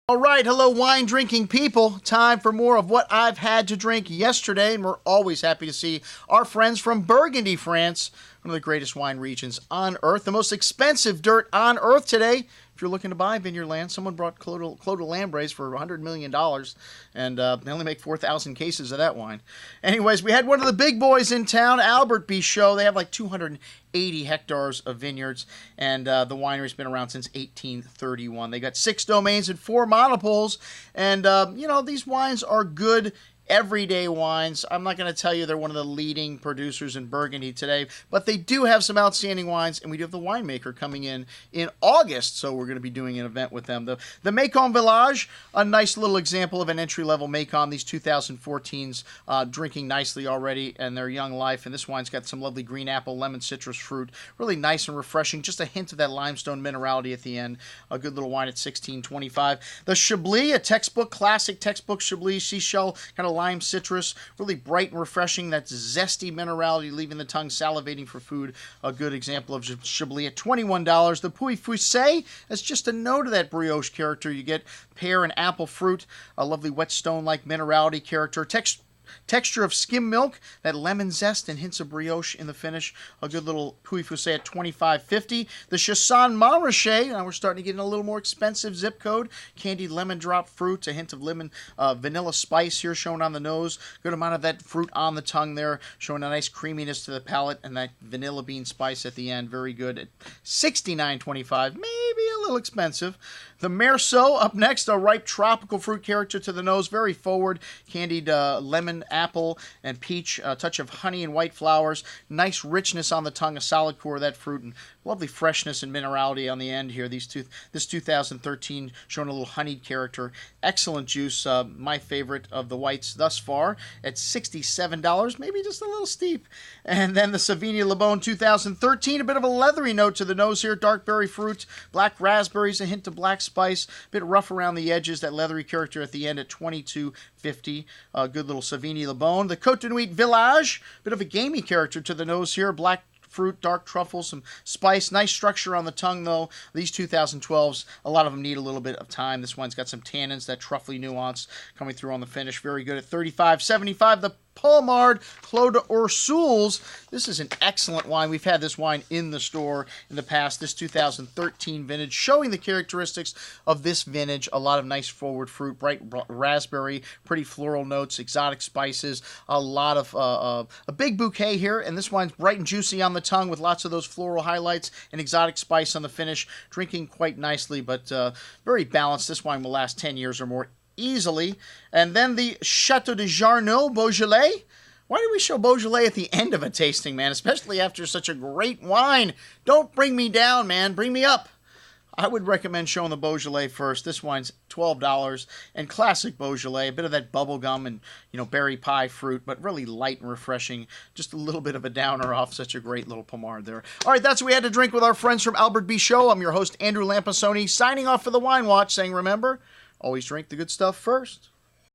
All right, hello wine drinking people. Time for more of what I've had to drink yesterday, and we're always happy to see our friends from Burgundy, France, one of the greatest wine regions on earth, the most expensive dirt on earth today. If you're looking to buy vineyard land, someone brought Clos de Lambres for $100 million, and they only make 4,000 cases of that wine. Anyways, we had one of the big boys in town, Albert Bichot. They have like 280 hectares of vineyards, and the winery's been around since 1831. They got 6 domains and 4 monopoles, and, these wines are good everyday wines. I'm not going to tell you they're one of the leading producers in Burgundy today, but they do have some outstanding wines, and we do have the winemaker coming in August, so we're going to be doing an event with them. The Macon Village, a nice little example of an entry-level Macon. These 2014s drinking nicely already in their young life, and this wine's got some lovely green apple, lemon, citrus fruit, really nice and refreshing, just a hint of that limestone minerality at the end. A good little wine at $16.25. The Chablis, a classic textbook Chablis, seashell, kind of lime citrus, really bright and refreshing, that zesty minerality, leaving the tongue salivating for food. A good example of Chablis at $21. The Pouilly Fuisse, that's just a note of that brioche character. You get pear and apple fruit, a lovely whetstone-like minerality character, texture of skim milk, that lemon zest and hints of brioche in the finish. A good little Pouilly Fuisse at $25.50. The Chassagne Montrachet, now we're starting to get in a little more expensive zip code. Candied lemon drop fruit, a hint of lemon vanilla spice here shown on the nose. Good amount of that fruit on the tongue there, showing a nice creaminess to the palate, and that vanilla bean spice at the end. Very good at $69.25. Maybe a little expensive. The Meursault up next, a ripe tropical fruit character to the nose, very forward. Candied lemon, apple, and peach, a touch of honey and white flowers. Nice richness on the tongue, a solid core of that fruit, and lovely freshness and minerality on the end here. This 2013 showing a little honeyed character. Excellent juice, my favorite of the whites thus far at $67, maybe just a little steep. And then the Savigny Beaune 2013, a bit of a leathery note to the nose here. Dark berry fruit, black raspberries, a hint of black spice, a bit rough around the edges, that leathery character at the end at $22.50. A good little Savigny Beaune. The Cote Village, bit of a gamey character to the nose here. Black fruit, dark truffle, some spice. Nice structure on the tongue, though. These 2012s, a lot of them need a little bit of time. This one's got some tannins, that truffly nuance coming through on the finish. Very good at $35.75. The Pommard Clos d'Ursulines. This is an excellent wine. We've had this wine in the store in the past. This 2013 vintage, showing the characteristics of this vintage. A lot of nice forward fruit, bright raspberry, pretty floral notes, exotic spices. A lot of a big bouquet here, and this wine's bright and juicy on the tongue with lots of those floral highlights and exotic spice on the finish. Drinking quite nicely, but very balanced. This wine will last 10 years or more easily. And then the Chateau de Jarnioux Beaujolais. Why do we show Beaujolais at the end of a tasting, man? Especially after such a great wine. Don't bring me down, man. Bring me up. I would recommend showing the Beaujolais first. This wine's $12. And classic Beaujolais, a bit of that bubble gum and, berry pie fruit, but really light and refreshing. Just a little bit of a downer off such a great little Pommard there. All right, that's what we had to drink with our friends from Albert Bichot. I'm your host, Andrew Lampasoni, signing off for the Wine Watch, saying, remember, always drink the good stuff first.